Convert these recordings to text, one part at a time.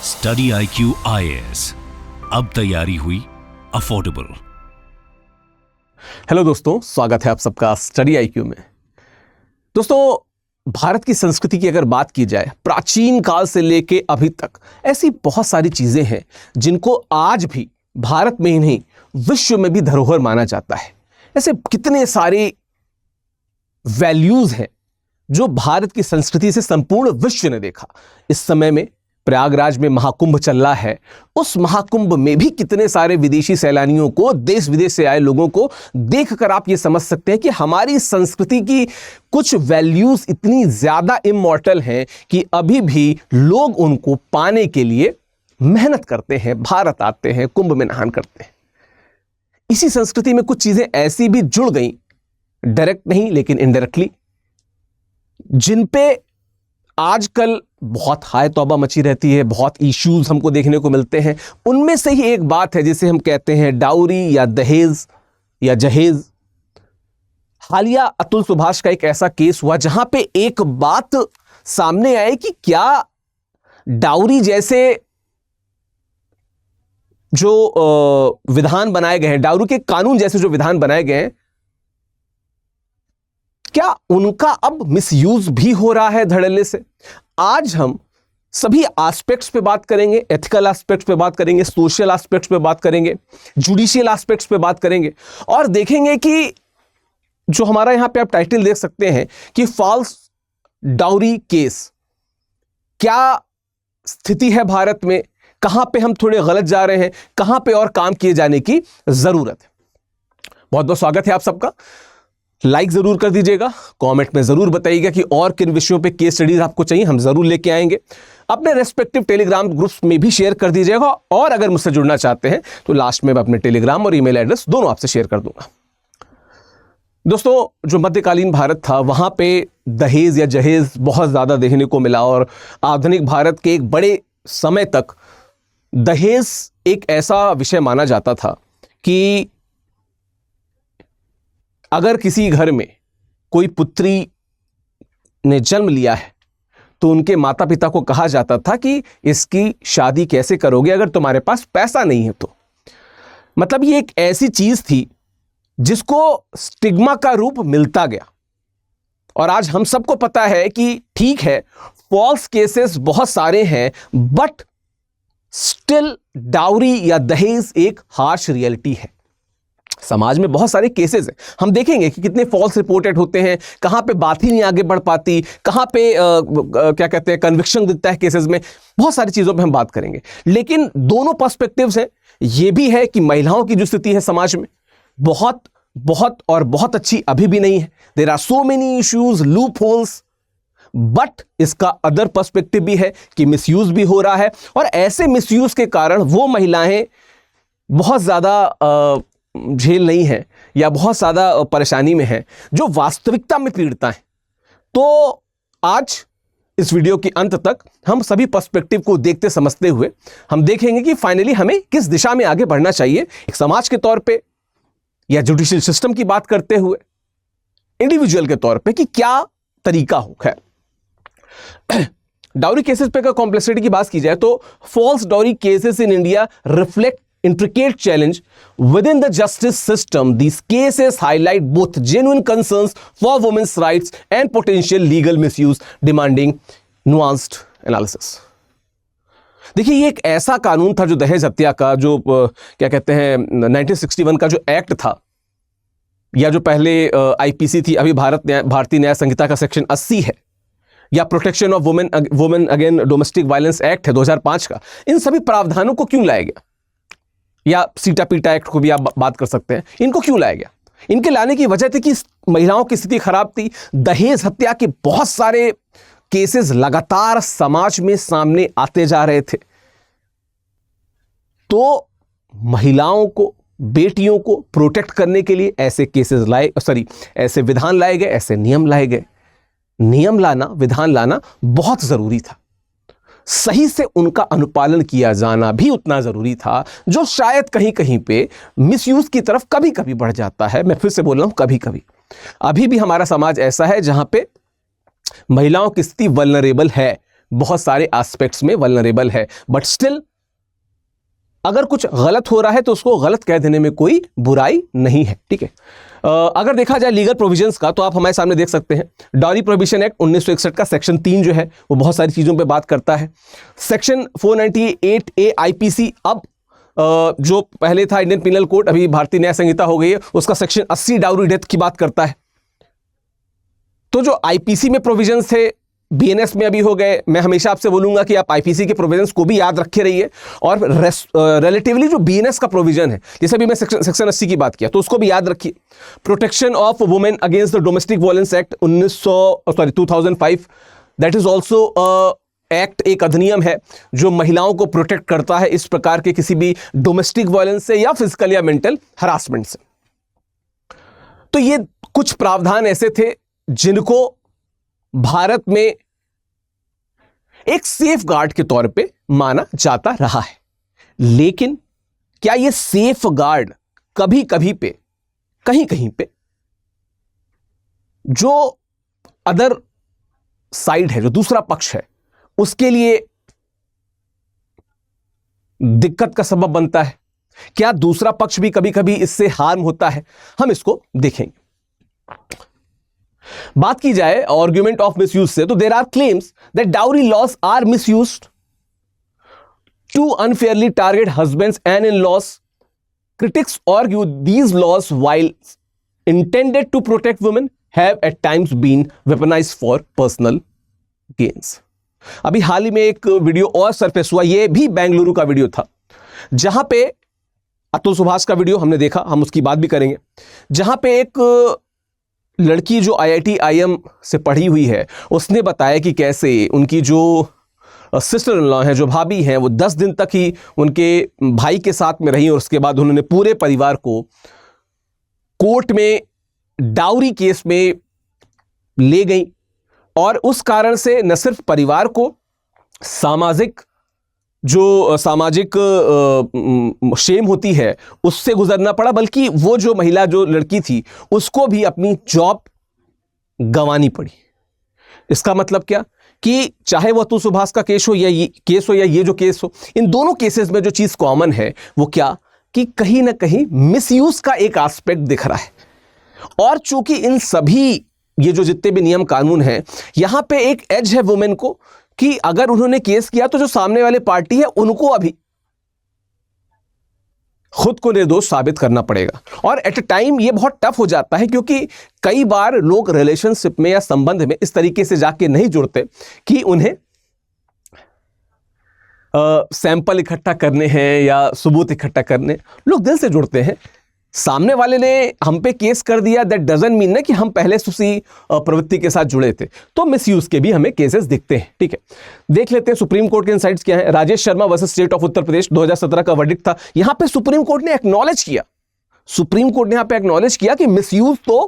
Study IQ IAS, अब तैयारी हुई अफोर्डेबल। हेलो दोस्तों, स्वागत है आप सबका स्टडी IQ में। दोस्तों, भारत की संस्कृति की अगर बात की जाए, प्राचीन काल से लेके अभी तक ऐसी बहुत सारी चीजें हैं जिनको आज भी भारत में ही नहीं विश्व में भी धरोहर माना जाता है। ऐसे कितने सारे वैल्यूज हैं जो भारत की संस्कृति से संपूर्ण विश्व ने देखा। इस समय में प्रयागराज में महाकुंभ चल रहा है, उस महाकुंभ में भी कितने सारे विदेशी सैलानियों को, देश विदेश से आए लोगों को देखकर आप ये समझ सकते हैं कि हमारी संस्कृति की कुछ वैल्यूज इतनी ज्यादा इमॉर्टल हैं कि अभी भी लोग उनको पाने के लिए मेहनत करते हैं, भारत आते हैं, कुंभ में नहान करते हैं। इसी संस्कृति में कुछ चीजें ऐसी भी जुड़ गई, डायरेक्ट नहीं लेकिन इनडायरेक्टली, जिन पे आजकल बहुत हाय तौबा मची रहती है, बहुत इश्यूज हमको देखने को मिलते हैं। उनमें से ही एक बात है जिसे हम कहते हैं डाउरी या दहेज या जहेज। हालिया अतुल सुभाष का एक ऐसा केस हुआ जहां पे एक बात सामने आई कि क्या डाउरी जैसे जो विधान बनाए गए हैं, डाउरी के कानून जैसे जो विधान बनाए गए हैं, क्या उनका अब मिसयूज भी हो रहा है धड़ल्ले से। आज हम सभी एस्पेक्ट्स पे बात करेंगे, एथिकल एस्पेक्ट्स पे बात करेंगे, सोशल एस्पेक्ट्स पे बात करेंगे, जुडिशियल एस्पेक्ट्स पे बात करेंगे और देखेंगे कि जो हमारा यहां पे आप टाइटल देख सकते हैं कि फॉल्स डाउरी केस, क्या स्थिति है भारत में, कहां पे हम थोड़े गलत जा रहे हैं, कहां पे और काम किए जाने की जरूरत है। बहुत बहुत स्वागत है आप सबका। लाइक जरूर कर दीजिएगा, कमेंट में जरूर बताइएगा कि और किन विषयों पे केस स्टडीज आपको चाहिए, हम जरूर लेके आएंगे। अपने रेस्पेक्टिव टेलीग्राम ग्रुप्स में भी शेयर कर दीजिएगा और अगर मुझसे जुड़ना चाहते हैं तो लास्ट में मैं अपने टेलीग्राम और ईमेल एड्रेस दोनों आपसे शेयर कर दूंगा। दोस्तों, जो मध्यकालीन भारत था वहां पे दहेज या जहेज बहुत ज्यादा देखने को मिला और आधुनिक भारत के एक बड़े समय तक दहेज एक ऐसा विषय माना जाता था कि अगर किसी घर में कोई पुत्री ने जन्म लिया है तो उनके माता पिता को कहा जाता था कि इसकी शादी कैसे करोगे अगर तुम्हारे पास पैसा नहीं है तो। मतलब ये एक ऐसी चीज थी जिसको स्टिग्मा का रूप मिलता गया। और आज हम सबको पता है कि ठीक है, फॉल्स केसेस बहुत सारे हैं, बट स्टिल डाउरी या दहेज एक हार्श रियलिटी है। समाज में बहुत सारे केसेस हैं, हम देखेंगे कि कितने फॉल्स रिपोर्टेड होते हैं, कहां पे बात ही नहीं आगे बढ़ पाती, कहां पे क्या कहते हैं कन्विक्शन दिखता है केसेस में। बहुत सारी चीजों पे हम बात करेंगे, लेकिन दोनों पर्सपेक्टिव्स हैं। ये भी है कि महिलाओं की जो स्थिति है समाज में बहुत बहुत और बहुत अच्छी अभी भी नहीं है। There are so many issues, loopholes, but इसका अदर पर्सपेक्टिव भी है कि मिसयूज भी हो रहा है और ऐसे मिसयूज के कारण वो महिलाएं बहुत ज्यादा झेल नहीं है या बहुत ज्यादा परेशानी में है जो वास्तविकता में पीड़िता है। तो आज इस वीडियो के अंत तक हम सभी पर्सपेक्टिव को देखते समझते हुए हम देखेंगे कि फाइनली हमें किस दिशा में आगे बढ़ना चाहिए, एक समाज के तौर पे या जुडिशियल सिस्टम की बात करते हुए, इंडिविजुअल के तौर पे कि क्या तरीका हो। खैर, डाउरी केसेस पे का कॉम्प्लेक्सिटी की बात की जाए तो false dowry cases in India reflect intricate challenge within the justice system. These cases highlight both genuine concerns for women's rights and potential legal misuse demanding nuanced analysis. देखिए, ये एक ऐसा कानून था जो दहेज हत्या का, जो क्या कहते हैं 1961 का जो एक्ट था, या जो पहले IPC थी, अभी भारतीय न्याय संहिता का सेक्शन 80 है, या protection of women again domestic violence act है 2005 का। इन सभी प्रावधानों को क्यों लाया गया, या सीटा पीटा एक्ट को भी आप बात कर सकते हैं, इनको क्यों लाया गया? इनके लाने की वजह थी कि महिलाओं की स्थिति खराब थी। दहेज हत्या के बहुत सारे केसेस लगातार समाज में सामने आते जा रहे थे। तो महिलाओं को, बेटियों को प्रोटेक्ट करने के लिए ऐसे केसेस ऐसे विधान लाए गए, ऐसे नियम लाए गए। नियम लाना, विधान लाना बहुत जरूरी था। सही से उनका अनुपालन किया जाना भी उतना जरूरी था, जो शायद कहीं कहीं पे मिसयूज की तरफ कभी कभी बढ़ जाता है। मैं फिर से बोल रहा हूं, कभी कभी। अभी भी हमारा समाज ऐसा है जहां पे महिलाओं की स्थिति वल्नरेबल है, बहुत सारे एस्पेक्ट्स में वल्नरेबल है, बट स्टिल अगर कुछ गलत हो रहा है तो उसको गलत कह देने में कोई बुराई नहीं है, ठीक है। अगर देखा जाए लीगल प्रोविजंस का तो आप हमारे सामने देख सकते हैं डाउरी प्रोहिबिशन एक्ट 1961 का सेक्शन 3 जो है वो बहुत सारी चीज़ों पे बात करता है। सेक्शन 498A आईपीसी, अब जो पहले था इंडियन पिनल कोड, अभी भारतीय न्याय संहिता हो गई है, उसका सेक्शन 80 डाउरी डेथ की बात करता है। तो जो आईपीसी में प्रोविजंस थे बीएनएस में अभी हो गए। मैं हमेशा आपसे बोलूंगा कि आप आईपीसी के प्रोविजंस को भी याद रखे रहिए, और रिलेटिवली जो बीएनएस का प्रोविजन है, जैसे अभी मैं सेक्शन 80 की बात किया तो उसको भी याद रखिए। Protection of women against the domestic violence act 2005, that is also act, एक अधिनियम है जो महिलाओं को प्रोटेक्ट करता है इस प्रकार के किसी भी डोमेस्टिक वायलेंस से या फिजिकल या मेंटल हरासमेंट से। तो ये कुछ प्रावधान ऐसे थे जिनको भारत में एक सेफ गार्ड के तौर पे माना जाता रहा है। लेकिन क्या ये सेफ गार्ड कभी कहीं पे जो अदर साइड है, जो दूसरा पक्ष है, उसके लिए दिक्कत का सबब बनता है? क्या दूसरा पक्ष भी कभी कभी इससे हार्म होता है? हम इसको देखेंगे। बात की जाए आर्ग्यूमेंट ऑफ मिसयूज से, तो there are claims that dowry laws are misused to unfairly target husbands and in laws. Critics argue these laws while intended to protect women have at times been weaponised for personal gains. अभी हाल ही में एक video और surface हुआ, ये भी बेंगलुरु का video था, जहां पे अतुल सुभाष का वीडियो हमने देखा, हम उसकी बात भी करेंगे, जहां पे एक लड़की जो IIT IIM से पढ़ी हुई है, उसने बताया कि कैसे उनकी जो सिस्टर इन लॉ हैं, जो भाभी हैं, वो 10 दिन तक ही उनके भाई के साथ में रही और उसके बाद उन्होंने पूरे परिवार को कोर्ट में डाउरी केस में ले गई, और उस कारण से न सिर्फ परिवार को सामाजिक शेम होती है उससे गुजरना पड़ा, बल्कि वो जो महिला, जो लड़की थी, उसको भी अपनी जॉब गंवानी पड़ी। इसका मतलब क्या कि चाहे वो अतुल सुभाष का केस हो या ये जो केस हो, इन दोनों केसेस में जो चीज कॉमन है वो क्या, कि कहीं ना कहीं मिसयूज का एक एस्पेक्ट दिख रहा है। और चूंकि इन सभी ये जो जितने भी नियम कानून हैं, यहां पे एक एज है वुमेन को कि अगर उन्होंने केस किया तो जो सामने वाले पार्टी है उनको अभी खुद को निर्दोष साबित करना पड़ेगा। और एट अ टाइम ये बहुत टफ हो जाता है, क्योंकि कई बार लोग रिलेशनशिप में या संबंध में इस तरीके से जाके नहीं जुड़ते कि उन्हें सैंपल इकट्ठा करने हैं या सबूत इकट्ठा करने, लोग दिल से जुड़ते हैं। सामने वाले ने हम पे केस कर दिया, दैट डजंट मीन ना कि हम पहले से उसी प्रवृत्ति के साथ जुड़े थे। तो मिसयूज के भी हमें केसेस दिखते हैं, ठीक है। देख लेते हैं सुप्रीम कोर्ट के इनसाइट्स क्या है। Rajesh Sharma versus state of Uttar Pradesh 2017 का वर्डिक्ट था। यहां पे सुप्रीम कोर्ट ने एक्नॉलेज किया कि मिसयूज तो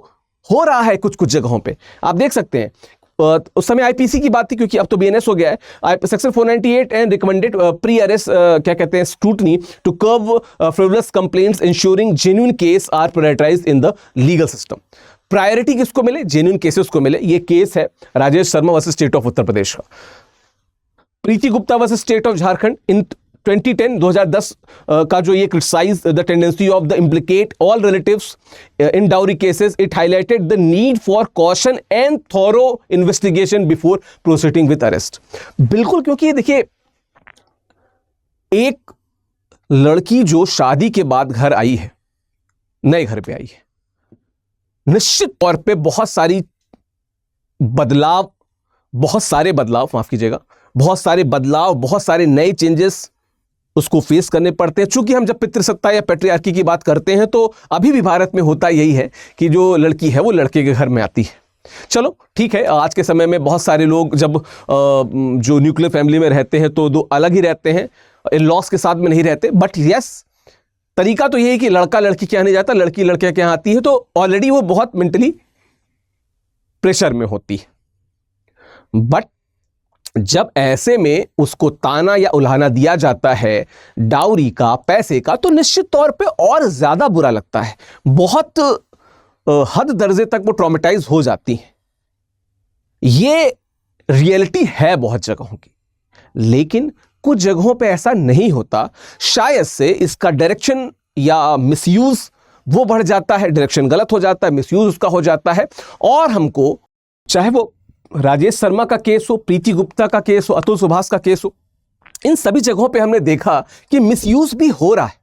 हो रहा है कुछ जगहों पे। आप देख सकते हैं उस समय आईपीसी की बात थी, क्योंकि अब तो बीएनएस हो गया है। Section 498 and recommended pre arrest क्या कहते हैं scrutiny to curb frivolous complaints ensuring genuine case are prioritized in the legal system. Priority किसको मिले? जेन्युइन केसेस को मिले। ये केस है Rajesh Sharma versus state of Uttar Pradesh का। Preeti Gupta versus state of Jharkhand in 2010 का जो ये criticize the tendency of the implicate all relatives in dowry cases, it highlighted the need for caution and thorough investigation before proceeding with arrest. बिल्कुल, क्योंकि देखिए एक लड़की जो शादी के बाद घर आई है, नए घर पे आई है, निश्चित तौर पे बहुत सारे बदलाव, बहुत सारे नए चेंजेस उसको फेस करने पड़ते हैं। चूंकि हम जब पितृसत्ता या पैट्रियार्की की बात करते हैं तो अभी भी भारत में होता यही है कि जो लड़की है वो लड़के के घर में आती है। चलो ठीक है, आज के समय में बहुत सारे लोग जब जो न्यूक्लियर फैमिली में रहते हैं तो दो अलग ही रहते हैं, इन लॉस के साथ में नहीं रहते। बट यस, तरीका तो ये है कि लड़का लड़की के यहाँ नहीं जाता, लड़की लड़के के यहाँ आती है, तो ऑलरेडी वो बहुत मेंटली प्रेशर में होती है। बट जब ऐसे में उसको ताना या उल्हाना दिया जाता है डाउरी का, पैसे का, तो निश्चित तौर पे और ज्यादा बुरा लगता है। बहुत हद दर्जे तक वो ट्रॉमेटाइज हो जाती है। ये रियलिटी है बहुत जगहों की। लेकिन कुछ जगहों पे ऐसा नहीं होता, शायद से इसका डायरेक्शन या मिसयूज वो बढ़ जाता है, डायरेक्शन गलत हो जाता है, मिसयूज उसका हो जाता है, और हमको चाहे वो राजेश शर्मा का केस हो, प्रीति गुप्ता का केस हो, अतुल सुभाष का केस हो, इन सभी जगहों पे हमने देखा कि मिसयूज भी हो रहा है।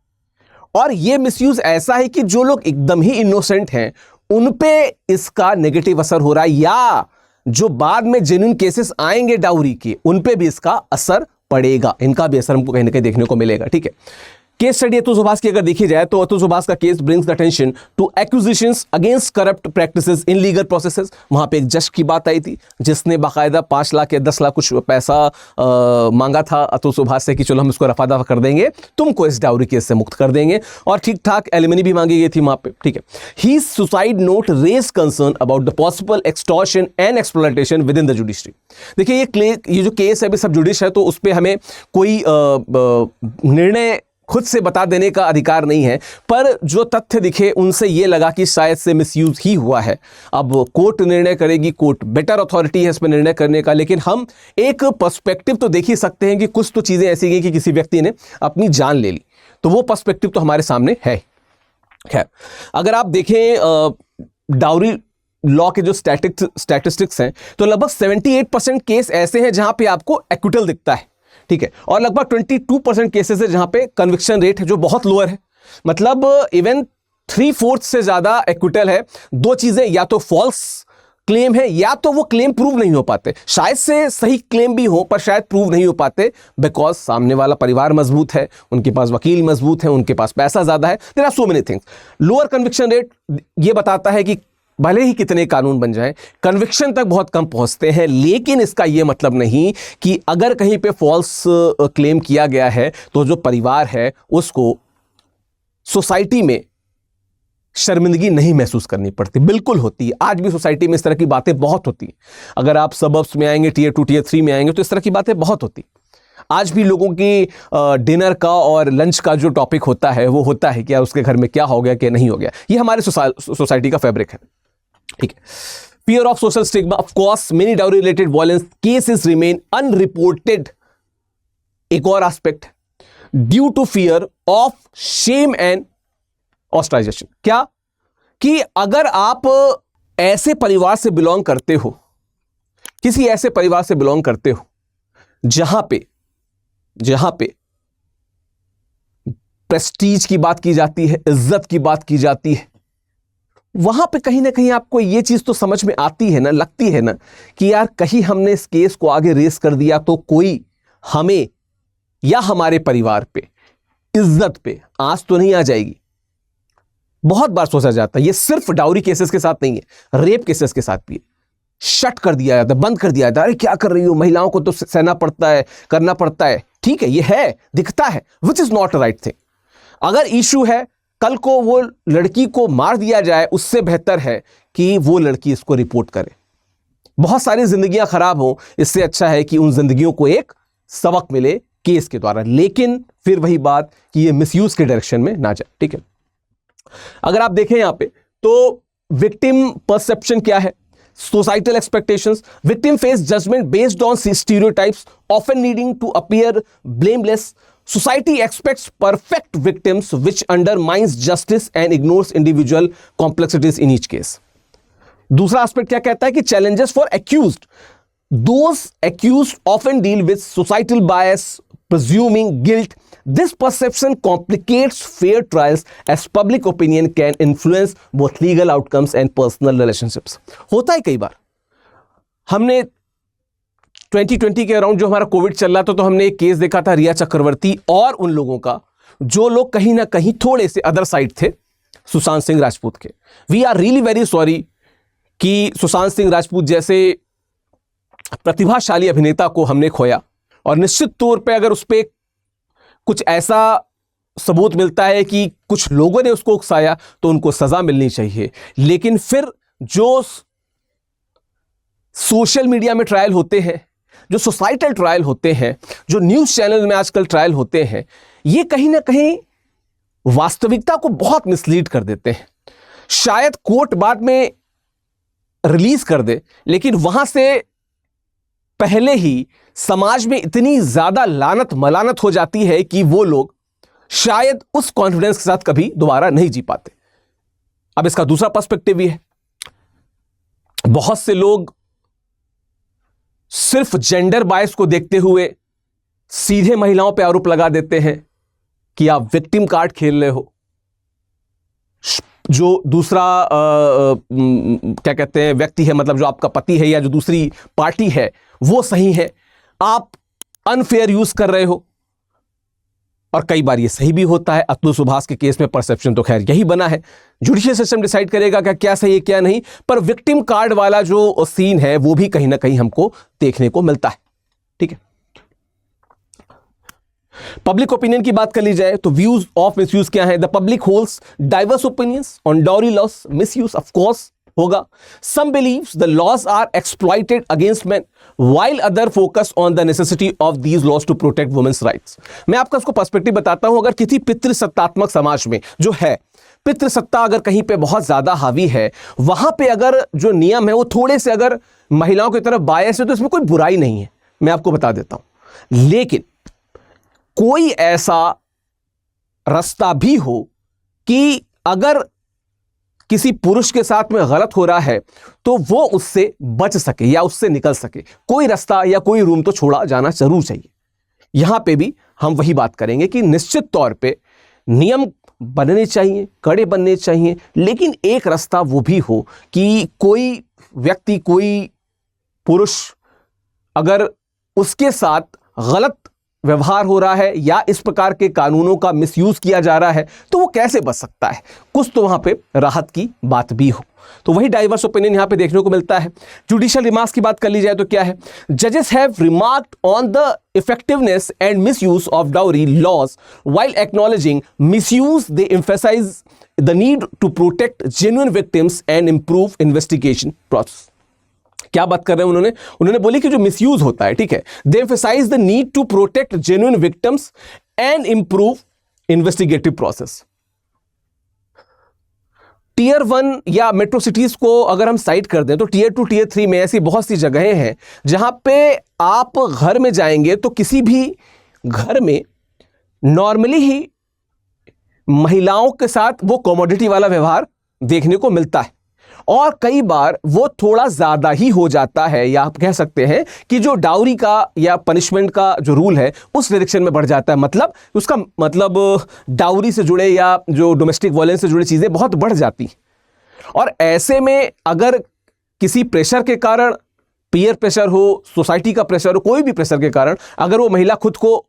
और ये मिसयूज ऐसा है कि जो लोग एकदम ही इनोसेंट हैं उन पे इसका नेगेटिव असर हो रहा है, या जो बाद में जेन्युइन केसेस आएंगे डाउरी के उन पे भी इसका असर पड़ेगा, इनका भी असर हमको कहीं ना कहीं देखने को मिलेगा। ठीक है, केस स्टडी अतुल सुभाष की अगर देखी जाए तो अतुल सुभाष का case brings the attention to accusations against corrupt practices in legal processes. वहां पे एक जज की बात आई थी जिसने बाकायदा 5 लाख या 10 लाख कुछ पैसा मांगा था अतुल सुभाष से कि चलो हम इसको रफा दफा कर देंगे, तुमको इस डाउरी केस से मुक्त कर देंगे, और ठीक ठाक एलिमनी भी मांगी गई थी वहां पे। ठीक है, he suicide note raise concern about the possible extortion and exploitation within the judiciary. देखिए ये जो केस है अभी सब जुडिश है, तो उस पर हमें कोई निर्णय खुद से बता देने का अधिकार नहीं है, पर जो तथ्य दिखे उनसे ये लगा कि शायद से मिसयूज ही हुआ है। अब कोर्ट निर्णय करेगी, कोर्ट बेटर अथॉरिटी है इस पर निर्णय करने का, लेकिन हम एक पर्सपेक्टिव तो देख ही सकते हैं कि कुछ तो चीज़ें ऐसी गई कि किसी व्यक्ति ने अपनी जान ले ली, तो वो पर्सपेक्टिव तो हमारे सामने है। खैर, अगर आप देखें डाउरी लॉ के जो स्टैटिस्टिक्स हैं तो लगभग 78% केस ऐसे हैं जहां पे आपको एक्विटल दिखता है। ठीक है, और लगभग 22% केसेस है जहां पे कन्विक्शन रेट है जो बहुत लोअर है, मतलब इवन 3/4 से ज्यादा एक्विटल है। दो चीजें, या तो फॉल्स क्लेम है या तो वो क्लेम प्रूव नहीं हो पाते, शायद से सही क्लेम भी हो पर शायद प्रूव नहीं हो पाते, बिकॉज सामने वाला परिवार मजबूत है, उनके पास वकील मजबूत है, उनके पास पैसा ज्यादा है, there are so many things. Lower conviction rate ये बताता है कि भले ही कितने कानून बन जाएं, कन्विक्शन तक बहुत कम पहुंचते हैं, लेकिन इसका यह मतलब नहीं कि अगर कहीं पे फॉल्स क्लेम किया गया है तो जो परिवार है उसको सोसाइटी में शर्मिंदगी नहीं महसूस करनी पड़ती, बिल्कुल होती है। आज भी सोसाइटी में इस तरह की बातें बहुत होती हैं। अगर आप सबर्ब्स में आएंगे, टियर 2 टियर 3 में आएंगे तो इस तरह की बातें बहुत होती। आज भी लोगों की डिनर का और लंच का जो टॉपिक होता है वो होता है क्या उसके घर में क्या हो गया, क्या नहीं हो गया। ये हमारे सोसाइटी का फैब्रिक है। ठीक है, fear of social stigma, of course many dowry related violence cases remain unreported। एक और aspect, due to fear of shame and ostracization. क्या कि अगर आप ऐसे परिवार से बिलोंग करते हो, किसी ऐसे परिवार से बिलोंग करते हो जहां पे प्रेस्टीज की बात की जाती है, इज्जत की बात की जाती है, वहां पे कहीं ना कहीं आपको ये चीज तो समझ में आती है ना, लगती है ना कि यार कहीं हमने इस केस को आगे रेस कर दिया तो कोई हमें या हमारे परिवार पे, इज्जत पे आंच तो नहीं आ जाएगी। बहुत बार सोचा जाता है, ये सिर्फ डाउरी केसेस के साथ नहीं है, रेप केसेस के साथ भी है। शट कर दिया जाता है, बंद कर दिया जाता है, अरे क्या कर रही हो, महिलाओं को तो सहना पड़ता है, करना पड़ता है। ठीक है, ये है, दिखता है, which is not right thing. अगर इशू है, कल को वो लड़की को मार दिया जाए, उससे बेहतर है कि वो लड़की इसको रिपोर्ट करे। बहुत सारी जिंदगियां खराब हो, इससे अच्छा है कि उन जिंदगियों को एक सबक मिले केस के द्वारा, लेकिन फिर वही बात कि ये मिसयूज के डायरेक्शन में ना जाए। ठीक है, अगर आप देखें यहां पे तो विक्टिम परसेप्शन क्या है, societal expectations, victim face judgment based on stereotypes, often needing to appear blameless. Society expects perfect victims, which undermines justice and ignores individual complexities in each case. दूसरा एस्पेक्ट क्या कहता है कि challenges for accused. Those accused often deal with societal bias, presuming guilt. This perception complicates fair trials as public opinion can influence both legal outcomes and personal relationships. होता है कई बार, हमने 2020 के अराउंड जो हमारा कोविड चल रहा था तो हमने एक केस देखा था रिया चक्रवर्ती और उन लोगों का जो लोग कहीं ना कहीं थोड़े से अदर साइड थे सुशांत सिंह राजपूत के। We are really very sorry कि सुशांत सिंह राजपूत जैसे प्रतिभाशाली अभिनेता को हमने खोया, और निश्चित तौर पे अगर उस पर कुछ ऐसा सबूत मिलता है कि कुछ लोगों ने उसको उकसाया तो उनको सजा मिलनी चाहिए। लेकिन फिर जो सोशल मीडिया में ट्रायल होते हैं, जो सोसाइटल ट्रायल होते हैं, जो न्यूज़ चैनल में आजकल ट्रायल होते हैं, ये कहीं ना कहीं वास्तविकता को बहुत मिसलीड कर देते हैं। शायद कोर्ट बाद में रिलीज कर दे, लेकिन वहां से पहले ही समाज में इतनी ज्यादा लानत मलानत हो जाती है कि वो लोग शायद उस कॉन्फिडेंस के साथ कभी दोबारा नहीं जी पाते। अब इसका दूसरा पर्सपेक्टिव भी है। बहुत से लोग सिर्फ जेंडर बायस को देखते हुए सीधे महिलाओं पे आरोप लगा देते हैं कि आप विक्टिम कार्ड खेल रहे हो। जो दूसरा क्या कहते हैं व्यक्ति है, मतलब जो आपका पति है या जो दूसरी पार्टी है, वो सही है, आप अनफेयर यूज कर रहे हो। और कई बार ये सही भी होता है। अतुल सुभाष के केस में परसेप्शन तो खैर यही बना है, जुडिशियल सिस्टम डिसाइड करेगा कि क्या सही है क्या नहीं, पर विक्टिम कार्ड वाला जो सीन है वो भी कहीं ना कहीं हमको देखने को मिलता है। ठीक है, पब्लिक ओपिनियन की बात कर ली जाए तो व्यूज ऑफ मिसयूज क्या है? The public holds diverse opinions on dowry laws. Misuse of course होगा। Some believes the laws are exploited against men while other focus on the necessity of these laws to protect women's rights। मैं आपको इसको perspective बताता हूं। अगर किसी पितृसत्तात्मक समाज में जो है, पितृसत्ता अगर कहीं पे बहुत ज्यादा हावी है, वहां पे अगर जो नियम है वो थोड़े से अगर महिलाओं की तरफ बायस है तो इसमें कोई बुराई नहीं है, मैं आपको बता देता हूं। लेकिन कोई ऐसा रास्ता भी हो कि अगर किसी पुरुष के साथ में गलत हो रहा है तो वो उससे बच सके या उससे निकल सके, कोई रास्ता या कोई रूम तो छोड़ा जाना जरूर चाहिए। यहां पे भी हम वही बात करेंगे कि निश्चित तौर पे नियम बनने चाहिए, कड़े बनने चाहिए, लेकिन एक रास्ता वो भी हो कि कोई व्यक्ति, कोई पुरुष अगर उसके साथ गलत व्यवहार हो रहा है या इस प्रकार के कानूनों का मिसयूज किया जा रहा है तो वो कैसे बच सकता है, कुछ तो वहां पे राहत की बात भी हो। तो वही डाइवर्स ओपिनियन यहां पे देखने को मिलता है। जुडिशियल रिमार्क्स की बात कर ली जाए तो क्या है? जजेस have remarked on the effectiveness and misuse of dowry laws while acknowledging misuse they emphasise the need to protect genuine victims and improve investigation process. क्या बात कर रहे हैं उन्होंने बोली कि जो मिसयूज होता है, ठीक है, they emphasise the need to protect genuine victims and improve investigative process. Tier 1 या मेट्रो सिटीज को अगर हम साइड कर दें तो टीयर 2, टीयर 3 में ऐसी बहुत सी जगहें हैं जहां पे आप घर में जाएंगे तो किसी भी घर में नॉर्मली ही महिलाओं के साथ वो कमोडिटी वाला व्यवहार देखने को मिलता है, और कई बार वो थोड़ा ज्यादा ही हो जाता है, या आप कह सकते हैं कि जो डाउरी का या पनिशमेंट का जो रूल है उस डायरेक्शन में बढ़ जाता है। मतलब उसका मतलब डाउरी से जुड़े या जो डोमेस्टिक वायलेंस से जुड़ी चीजें बहुत बढ़ जाती हैं। और ऐसे में अगर किसी प्रेशर के कारण, पीयर प्रेशर हो, सोसाइटी का प्रेशर हो, कोई भी प्रेशर के कारण अगर वो महिला खुद को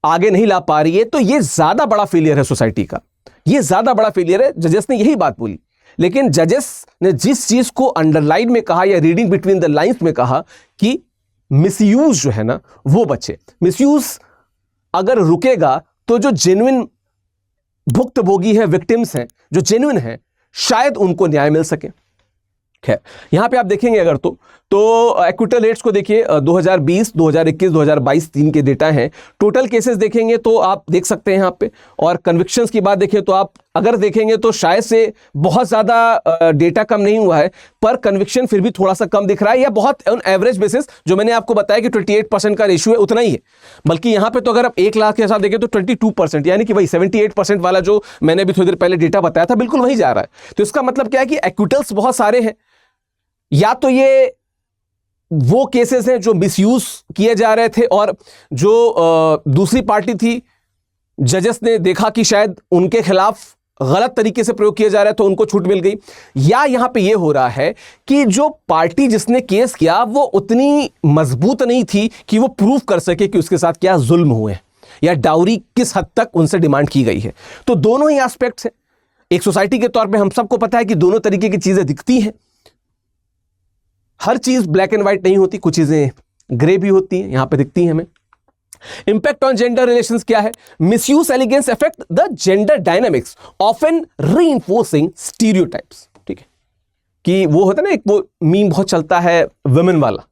आगे नहीं ला पा रही है तो ये ज्यादा बड़ा फेलियर है सोसाइटी का, ये ज्यादा बड़ा फेलियर है। जजेस ने यही बात बोली, लेकिन जजेस ने जिस चीज को अंडरलाइन में कहा या रीडिंग बिटवीन द लाइंस में कहा कि मिसयूज जो है ना वो बचे। मिसयूज अगर रुकेगा तो जो जेन्युइन भुक्तभोगी है, विक्टिम्स हैं, जो जेन्युइन हैं, शायद उनको न्याय मिल सके। खैर, यहां पे आप देखेंगे अगर तो एक्विटल रेट्स को देखिए, 2020, 2021, 2022 3 के डेटा हैं। टोटल केसेस देखेंगे तो आप देख सकते हैं यहां पे, और कन्विक्शंस की बात देखें तो आप अगर देखेंगे तो शायद से बहुत ज्यादा डेटा कम नहीं हुआ है, पर कन्विक्शन फिर भी थोड़ा सा कम दिख रहा है, या बहुत ऑन एवरेज बेसिस जो मैंने आपको बताया कि 28% का रेशियो है उतना ही है। बल्कि यहां पे तो अगर आप 1 लाख के हिसाब देखें तो 22%, यानी कि वही 78% वाला जो मैंने अभी थोड़ी देर पहले डेटा बताया था बिल्कुल वही जा रहा है। तो इसका मतलब क्या है कि एक्विटल्स बहुत सारे हैं, या तो ये वो केसेस हैं जो मिसयूज किए जा रहे थे और जो दूसरी पार्टी थी, जजेस ने देखा कि शायद उनके खिलाफ गलत तरीके से प्रयोग किया जा रहा है तो उनको छूट मिल गई, या यहां पे ये हो रहा है कि जो पार्टी जिसने केस किया वो उतनी मजबूत नहीं थी कि वो प्रूव कर सके कि उसके साथ क्या जुल्म हुए हैं या डाउरी किस हद तक उनसे डिमांड की गई है। तो दोनों ही एस्पेक्ट्स हैं। एक सोसाइटी के तौर पे हम सबको पता है कि दोनों तरीके की चीजें दिखती हैं, हर चीज ब्लैक एंड व्हाइट नहीं होती, कुछ चीजें ग्रे भी होती हैं, यहां पे दिखती हैं हमें। इंपैक्ट ऑन जेंडर रिलेशंस क्या है? Misuse allegations affect the gender dynamics often reinforcing stereotypes. ठीक है, कि वो होता है ना, एक वो मीम बहुत चलता है वुमेन वाला,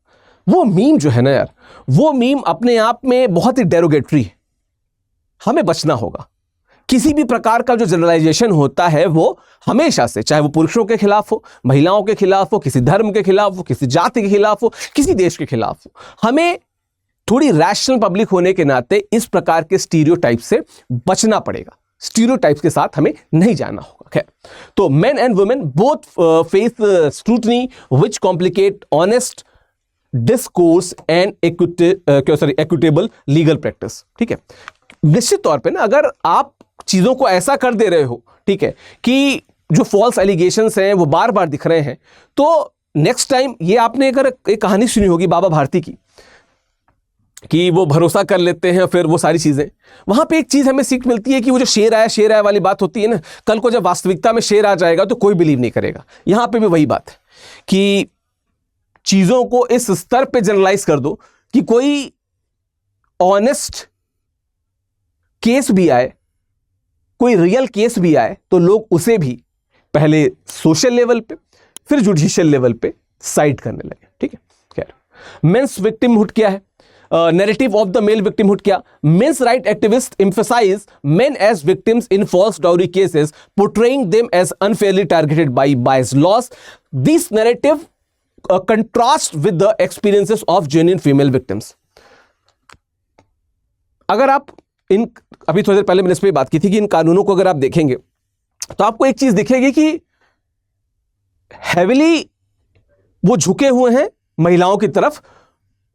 वो मीम जो है ना यार, वो मीम अपने आप में बहुत ही डेरोगेटरी है, हमें बचना होगा। किसी भी प्रकार का जो जनरलाइजेशन होता है वो हमेशा से, चाहे वो पुरुषों के खिलाफ हो, महिलाओं के खिलाफ हो, किसी धर्म के खिलाफ हो, किसी जाति के खिलाफ हो, किसी देश के खिलाफ हो, हमें थोड़ी रैशनल पब्लिक होने के नाते इस प्रकार के स्टीरियोटाइप से बचना पड़ेगा। स्टीरियोटाइप्स के साथ हमें नहीं जाना होगा। खैर, तो main and women both face scrutiny which complicate honest discourse and equitable legal practice. ठीक है, निश्चित तौर पे ना अगर आप चीजों को ऐसा कर दे रहे हो, ठीक है, कि जो फॉल्स एलिगेशंस हैं वो बार बार दिख रहे हैं, तो नेक्स्ट टाइम ये आपने अगर एक कहानी सुनी होगी बाबा भारती की कि वो भरोसा कर लेते हैं, फिर वो सारी चीजें, वहां पे एक चीज हमें सीख मिलती है कि वो जो शेर आया वाली बात होती है ना, कल को जब वास्तविकता में शेर आ जाएगा तो कोई बिलीव नहीं करेगा। यहां पे भी वही बात है कि चीजों को इस स्तर पे जनरलाइज कर दो कि कोई ऑनेस्ट केस भी आए, कोई रियल केस भी आए, तो लोग उसे भी पहले सोशल लेवल पे फिर जुडिशियल लेवल पे साइड करने लगे। ठीक है, खैर, मेंस विक्टिमहुड क्या है, narrative of the male victimhood क्या, men's right activists emphasize men as victims in false dowry cases, portraying them as unfairly targeted by biased laws. This narrative contrasts with the experiences of genuine female victims. अगर आप इन, अभी थोड़ी देर पहले मैंने इस पे बात की थी कि इन कानूनों को अगर आप देखेंगे तो आपको एक चीज दिखेगी कि हेविली वो झुके हुए हैं महिलाओं की तरफ,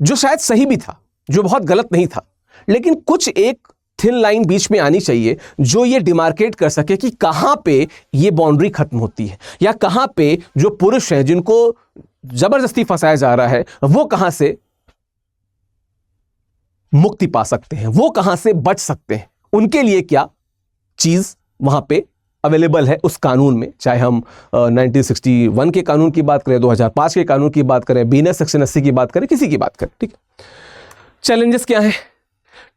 जो शायद सही भी था, जो बहुत गलत नहीं था, लेकिन कुछ एक थिन लाइन बीच में आनी चाहिए जो ये डिमार्केट कर सके कि कहां पे ये बाउंड्री खत्म होती है, या कहां पे जो पुरुष हैं जिनको जबरदस्ती फंसाया जा रहा है वो कहां से मुक्ति पा सकते हैं, वो कहां से बच सकते हैं, उनके लिए क्या चीज वहां पे अवेलेबल है उस कानून में। चाहे हम 1961 के कानून की बात करें, 2005 के कानून की बात करें, बीएनएस सेक्शन 80 की बात करें, किसी की बात करें। ठीक है, चैलेंजेस क्या है?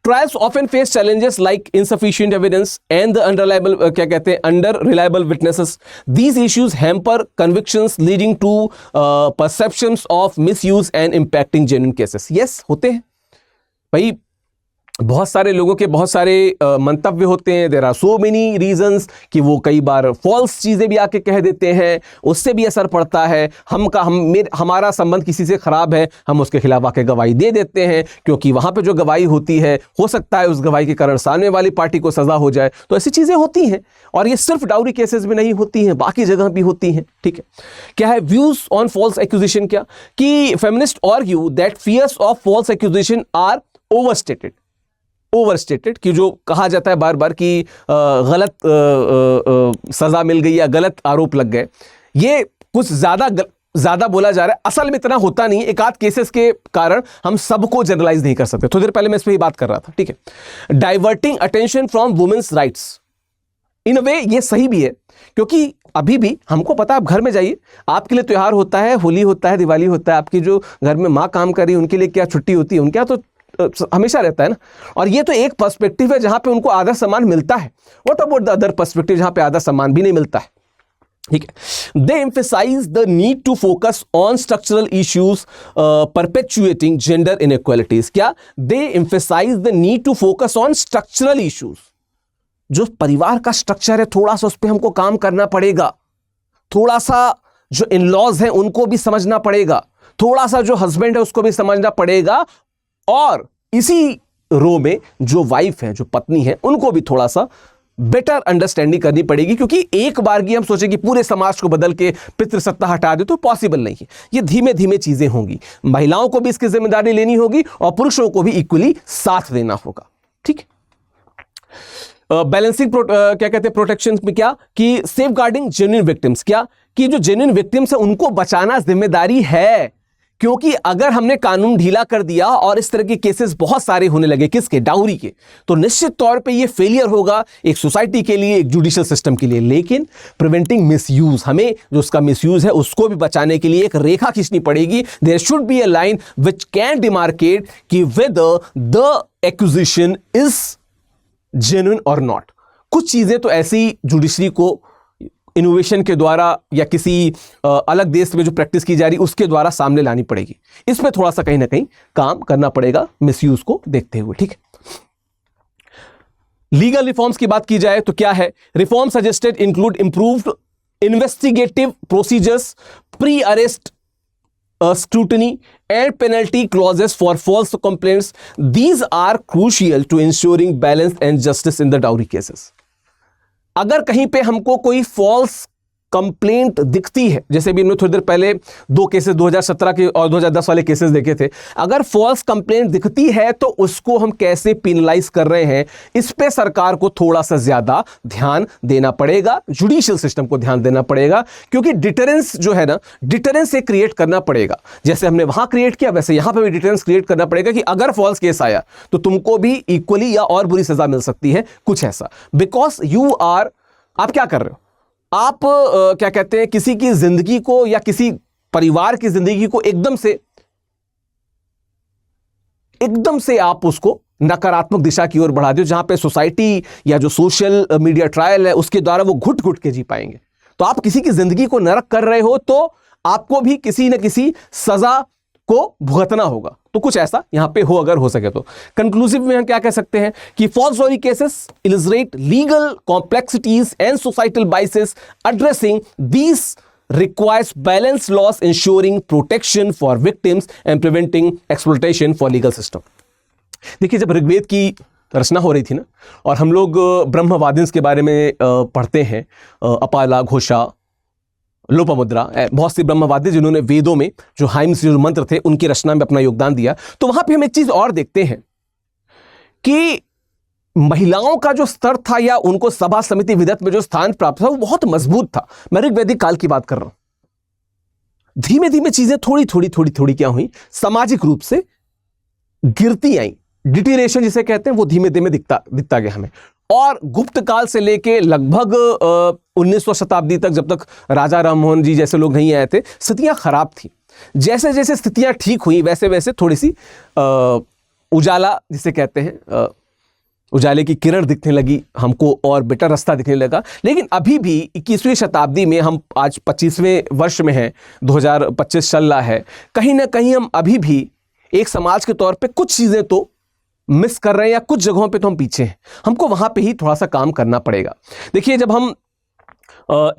Trials often face challenges like insufficient evidence and the unreliable, क्या कहते हैं, under reliable witnesses. These issues hamper convictions leading to perceptions of misuse and impacting genuine cases. Yes, होते हैं भाई, बहुत सारे लोगों के बहुत सारे मंतव्य होते हैं। There are so many reasons कि वो कई बार फॉल्स चीज़ें भी आके कह देते हैं, उससे भी असर पड़ता है। हमारा संबंध किसी से खराब है, हम उसके खिलाफ आके गवाही दे देते हैं, क्योंकि वहाँ पे जो गवाही होती है हो सकता है उस गवाही के कारण सामने वाली पार्टी को सज़ा हो जाए। तो ऐसी चीज़ें होती हैं, और ये सिर्फ डाउरी केसेस में नहीं होती हैं, बाकी जगह भी होती हैं। ठीक है, क्या है व्यूज़ ऑन फॉल्स एक्यूजेशन? क्या कि feminist argue that fears of false accusation are overstated, कि जो कहा जाता है बार बार कि गलत सजा मिल गई या गलत आरोप लग गए, ये कुछ ज्यादा बोला जा रहा है। असल में इतना होता नहीं, एक आध केसेस के कारण हम सबको जनरलाइज नहीं कर सकते। थोड़ी देर पहले मैं इस पर ही बात कर रहा था। ठीक है, diverting attention from women's rights, in a way ये सही भी है, क्योंकि अभी भी हमको पता है, आप घर में जाइए, आपके लिए त्योहार होता है, होली होता है, दिवाली होता है, आपकी जो घर में माँ काम कर रही है उनके लिए क्या छुट्टी होती है, उनके यहाँ तो हमेशा रहता है ना। और ये तो एक पर्सपेक्टिव है जहां पे उनको आदर सम्मान मिलता है। What about the other perspective जहां पे आदर सम्मान भी नहीं मिलता है? ठीक है, they emphasize the need to focus on structural issues perpetuating gender inequalities. क्या? They emphasize the need to focus on structural issues. जो परिवार का स्ट्रक्चर है, थोड़ा सा उस पर हमको काम करना पड़ेगा, थोड़ा सा जो इन लॉज हैं उनको भी समझना पड़ेगा, थोड़ा सा जो हस्बैंड है उसको भी समझना पड़ेगा, और इसी रो में जो वाइफ है, जो पत्नी है, उनको भी थोड़ा सा बेटर अंडरस्टैंडिंग करनी पड़ेगी। क्योंकि एक बार की हम सोचें कि पूरे समाज को बदल के पितृसत्ता हटा दे तो पॉसिबल नहीं है। ये धीमे धीमे चीजें होंगी, महिलाओं को भी इसकी जिम्मेदारी लेनी होगी और पुरुषों को भी इक्वली साथ देना होगा। ठीक है, बैलेंसिंग क्या कहते हैं प्रोटेक्शन में, क्या कि सेफ गार्डिंग जेन्युइन विक्टिम्स। क्या कि जो जेन्युइन विक्टिम्स है उनको बचाना जिम्मेदारी है, क्योंकि अगर हमने कानून ढीला कर दिया और इस तरह के केसेस बहुत सारे होने लगे, किसके? डाउरी के, तो निश्चित तौर पे ये फेलियर होगा एक सोसाइटी के लिए, एक जुडिशियल सिस्टम के लिए। लेकिन प्रिवेंटिंग मिसयूज, हमें जो उसका मिसयूज है उसको भी बचाने के लिए एक रेखा खींचनी पड़ेगी। There should be a line which can demarcate कि whether the accusation is genuine और नॉट। कुछ चीजें तो ऐसी जुडिशरी को इनोवेशन के द्वारा या किसी अलग देश में जो प्रैक्टिस की जा रही उसके द्वारा सामने लानी पड़ेगी। इसमें थोड़ा सा कहीं ना कहीं काम करना पड़ेगा मिसयूज को देखते हुए। ठीक है, लीगल रिफॉर्म्स की बात की जाए तो क्या है? Reform suggested include improved investigative procedures, pre arrest scrutiny and penalty clauses for false complaints. These are crucial to ensuring balance and justice in the dowry cases. अगर कहीं पे हमको कोई false कंप्लेंट दिखती है, जैसे भी हमने थोड़ी देर पहले दो केसेस 2017 के और 2010 वाले केसेस देखे थे, अगर फॉल्स कंप्लेंट दिखती है तो उसको हम कैसे पेनलाइज कर रहे हैं, इस पे सरकार को थोड़ा सा ज्यादा ध्यान देना पड़ेगा, जुडिशियल सिस्टम को ध्यान देना पड़ेगा, क्योंकि डिटरेंस जो है ना, डिटरेंस से क्रिएट करना पड़ेगा। जैसे हमने वहां क्रिएट किया वैसे यहां पर भी डिटरेंस क्रिएट करना पड़ेगा कि अगर फॉल्स केस आया तो तुमको भी इक्वली या और बुरी सजा मिल सकती है, कुछ ऐसा। बिकॉज आप क्या कर रहे हो, आप क्या कहते हैं, किसी की जिंदगी को या किसी परिवार की जिंदगी को एकदम से आप उसको नकारात्मक दिशा की ओर बढ़ा दो, जहां पे सोसाइटी या जो सोशल मीडिया ट्रायल है उसके द्वारा वो घुट घुट के जी पाएंगे। तो आप किसी की जिंदगी को नरक कर रहे हो तो आपको भी किसी न किसी सजा को भुगतना होगा। तो कुछ ऐसा यहां पे हो, अगर हो सके तो। कंक्लूसिव में हम क्या कह सकते हैं कि false dowry cases illustrate legal complexities and societal biases, addressing these requires balanced laws ensuring protection for victims and preventing exploitation for legal system. देखिए, जब ऋग्वेद की रचना हो रही थी ना, और हम लोग ब्रह्मवादिन्स के बारे में पढ़ते हैं, अपाला, घोषा, लोपामुद्रा, बहुत सी ब्रह्मवादी जिन्होंने वेदों में जो हाइम्स जो मंत्र थे उनकी रचना में अपना योगदान दिया, तो वहां पे हम एक चीज और देखते हैं कि महिलाओं का जो स्तर था या उनको सभा समिति विधत में जो स्थान प्राप्त था वो बहुत मजबूत था। मैं ऋग्वैदिक काल की बात कर रहा हूं। धीमे धीमे चीजें थोड़ी क्या हुई, सामाजिक रूप से गिरती आई, डिटीरेशन जिसे कहते हैं वो धीमे धीमे दिखता गया हमें। और गुप्त काल से लेके लगभग 19वीं शताब्दी तक, जब तक राजा राममोहन जी जैसे लोग नहीं आए थे, स्थितियां खराब थी। जैसे जैसे स्थितियां ठीक हुई वैसे वैसे थोड़ी सी उजाला जिसे कहते हैं, उजाले की किरण दिखने लगी हमको और बेटर रास्ता दिखने लगा। लेकिन अभी भी 21वीं शताब्दी में, हम आज 25वें वर्ष में हैं, 2025 चल रहा है, कहीं ना कहीं हम अभी भी एक समाज के तौर पे कुछ चीजें तो मिस कर रहे हैं, या कुछ जगहों पे तो हम पीछे हैं। हमको वहां पे ही थोड़ा सा काम करना पड़ेगा। देखिए, जब हम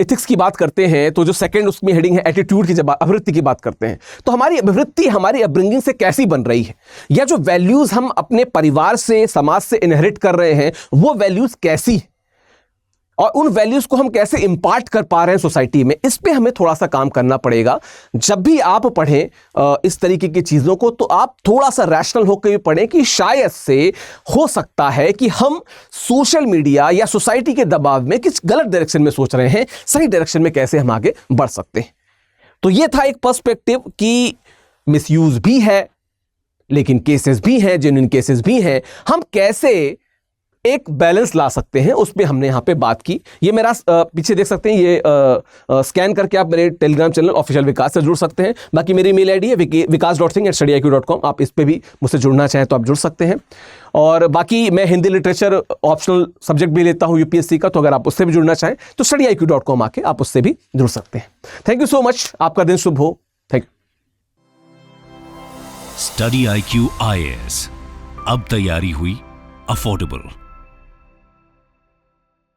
एथिक्स की बात करते हैं तो जो सेकंड उसमें हेडिंग है एटीट्यूड की, जब अभिवृत्ति की बात करते हैं तो हमारी अभिवृत्ति हमारी अपब्रिंगिंग से कैसी बन रही है, या जो वैल्यूज हम अपने परिवार से, समाज से इनहेरिट कर रहे हैं, वो वैल्यूज कैसी है, और उन वैल्यूज को हम कैसे इंपार्ट कर पा रहे हैं सोसाइटी में, इस पे हमें थोड़ा सा काम करना पड़ेगा। जब भी आप पढ़ें इस तरीके की चीजों को, तो आप थोड़ा सा रैशनल होकर भी पढ़ें कि शायद से हो सकता है कि हम सोशल मीडिया या सोसाइटी के दबाव में किस गलत डायरेक्शन में सोच रहे हैं, सही डायरेक्शन में कैसे हम आगे बढ़ सकते हैं। तो ये था एक पर्सपेक्टिव कि मिसयूज भी है लेकिन केसेस भी हैं, जेन्युइन केसेस भी हैं, हम कैसे एक बैलेंस ला सकते हैं, उस पर हमने यहाँ पे बात की। ये मेरा पीछे देख सकते हैं, ये स्कैन करके आप मेरे टेलीग्राम चैनल ऑफिशियल विकास से जुड़ सकते हैं। बाकी मेरी ईमेल आईडी है vikas.singh@studyIQ.com। आप इस पे भी मुझसे जुड़ना चाहें तो आप जुड़ सकते हैं। और बाकी मैं हिंदी लिटरेचर ऑप्शनल सब्जेक्ट भी लेता हूँ यूपीएससी का, तो अगर आप उससे भी जुड़ना चाहें तो studyIQ.com आके आप उससे भी जुड़ सकते हैं। थैंक यू सो मच, आपका दिन शुभ हो। Thank you. Study IQ IAS, अब तैयारी हुई अफोर्डेबल।